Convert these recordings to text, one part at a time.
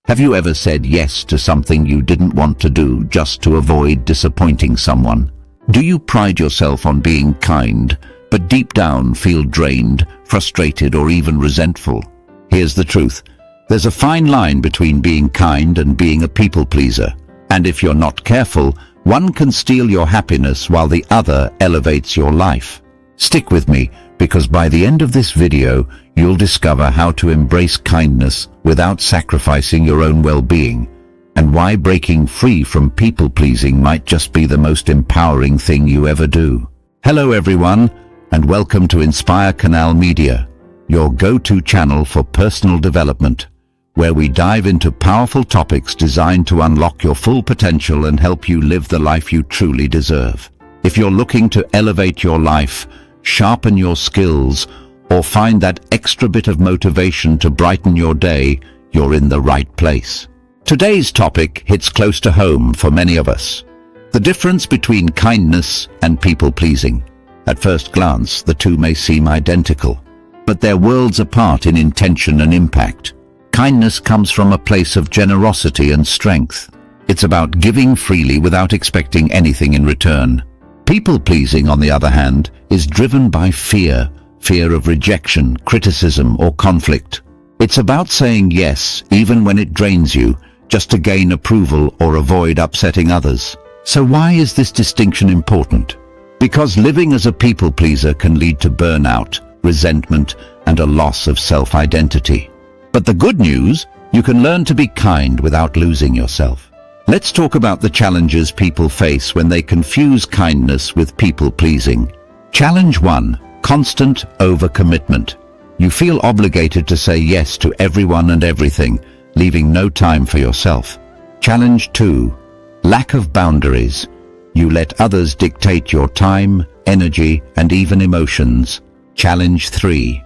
Have you ever said yes to something you didn't want to do just to avoid disappointing someone? Do you pride yourself on being kind, but deep down feel drained, frustrated, or even resentful? Here's the truth. There's a fine line between being kind and being a people pleaser. And if you're not careful, one can steal your happiness while the other elevates your life. Stick with me, because by the end of this video, you'll discover how to embrace kindness without sacrificing your own well-being, and why breaking free from people-pleasing might just be the most empowering thing you ever do. Hello everyone, and welcome to Inspire Canal Media, your go-to channel for personal development, where we dive into powerful topics designed to unlock your full potential and help you live the life you truly deserve. If you're looking to elevate your life, sharpen your skills, or find that extra bit of motivation to brighten your day, you're in the right place. Today's topic hits close to home for many of us. The difference between kindness and people-pleasing. At first glance, the two may seem identical, but they're worlds apart in intention and impact. Kindness comes from a place of generosity and strength. It's about giving freely without expecting anything in return. People-pleasing, on the other hand, is driven by fear of rejection, criticism, or conflict. It's about saying yes, even when it drains you, just to gain approval or avoid upsetting others. So why is this distinction important? Because living as a people-pleaser can lead to burnout, resentment, and a loss of self-identity. But the good news, you can learn to be kind without losing yourself. Let's talk about the challenges people face when they confuse kindness with people-pleasing. Challenge 1. Constant overcommitment. You feel obligated to say yes to everyone and everything, leaving no time for yourself. Challenge 2. Lack of boundaries. You let others dictate your time, energy, and even emotions. Challenge 3.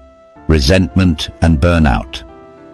Resentment and burnout.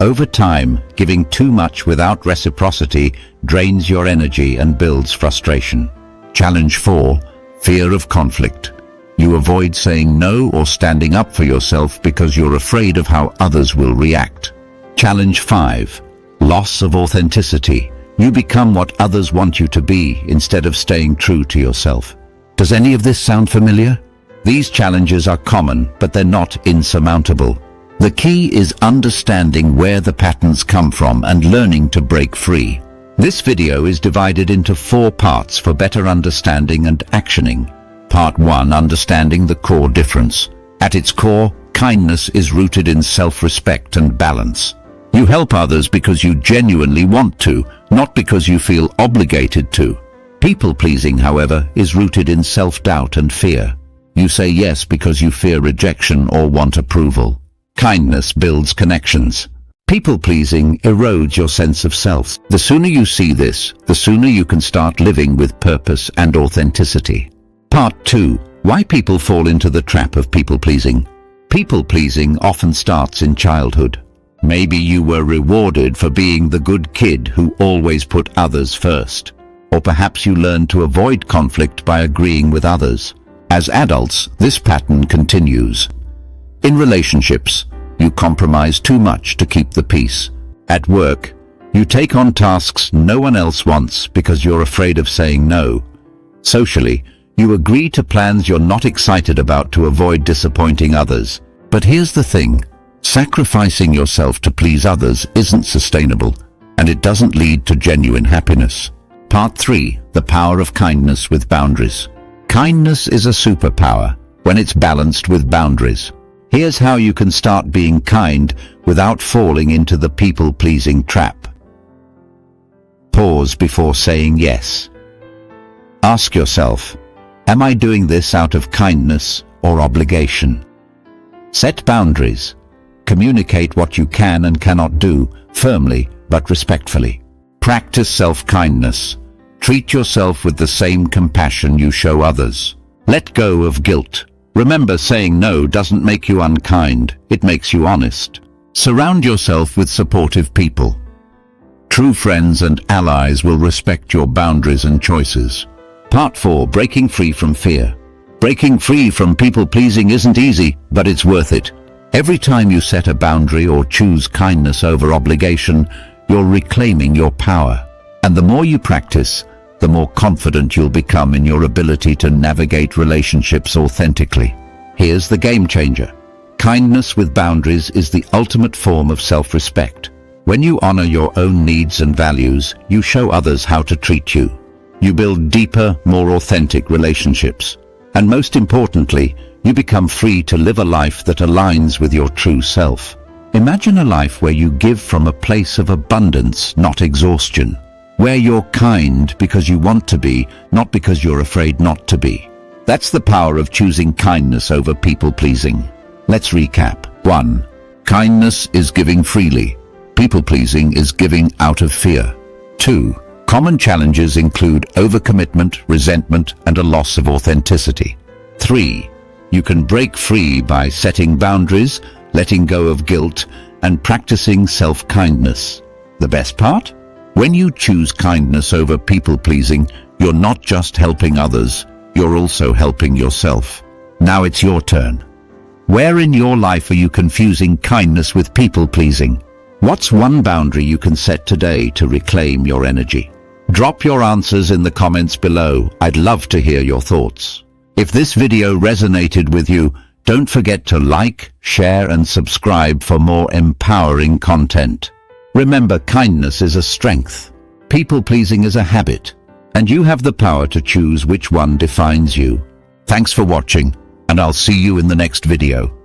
Over time, giving too much without reciprocity drains your energy and builds frustration. Challenge 4. Fear of conflict. You avoid saying no or standing up for yourself because you're afraid of how others will react. Challenge 5. Loss of authenticity. You become what others want you to be instead of staying true to yourself. Does any of this sound familiar? These challenges are common, but they're not insurmountable. The key is understanding where the patterns come from and learning to break free. This video is divided into 4 parts for better understanding and actioning. Part 1. Understanding the core difference. At its core, kindness is rooted in self-respect and balance. You help others because you genuinely want to, not because you feel obligated to. People-pleasing, however, is rooted in self-doubt and fear. You say yes because you fear rejection or want approval. Kindness builds connections. People-pleasing erodes your sense of self. The sooner you see this, the sooner you can start living with purpose and authenticity. Part 2. Why people fall into the trap of people-pleasing. People-pleasing often starts in childhood. Maybe you were rewarded for being the good kid who always put others first. Or perhaps you learned to avoid conflict by agreeing with others. As adults, this pattern continues. In relationships, you compromise too much to keep the peace. At work, you take on tasks no one else wants because you're afraid of saying no. Socially, you agree to plans you're not excited about to avoid disappointing others. But here's the thing. Sacrificing yourself to please others isn't sustainable, and it doesn't lead to genuine happiness. Part 3. The power of kindness with boundaries. Kindness is a superpower when it's balanced with boundaries. Here's how you can start being kind without falling into the people-pleasing trap. Pause before saying yes. Ask yourself, am I doing this out of kindness or obligation? Set boundaries. Communicate what you can and cannot do, firmly but respectfully. Practice self-kindness. Treat yourself with the same compassion you show others. Let go of guilt. Remember, saying no doesn't make you unkind, it makes you honest. Surround yourself with supportive people. True friends and allies will respect your boundaries and choices. Part 4. Breaking free from fear. Breaking free from people-pleasing isn't easy, but it's worth it. Every time you set a boundary or choose kindness over obligation, you're reclaiming your power. And the more you practice, the more confident you'll become in your ability to navigate relationships authentically. Here's the game changer. Kindness with boundaries is the ultimate form of self-respect. When you honor your own needs and values, you show others how to treat you. You build deeper, more authentic relationships. And most importantly, you become free to live a life that aligns with your true self. Imagine a life where you give from a place of abundance, not exhaustion. Where you're kind because you want to be, not because you're afraid not to be. That's the power of choosing kindness over people-pleasing. Let's recap. 1. Kindness is giving freely. People-pleasing is giving out of fear. 2. Common challenges include overcommitment, resentment, and a loss of authenticity. 3. You can break free by setting boundaries, letting go of guilt, and practicing self-kindness. The best part? When you choose kindness over people-pleasing, you're not just helping others, you're also helping yourself. Now it's your turn. Where in your life are you confusing kindness with people-pleasing? What's one boundary you can set today to reclaim your energy? Drop your answers in the comments below. I'd love to hear your thoughts. If this video resonated with you, don't forget to like, share, and subscribe for more empowering content. Remember, kindness is a strength. People-pleasing is a habit. And you have the power to choose which one defines you. Thanks for watching, and I'll see you in the next video.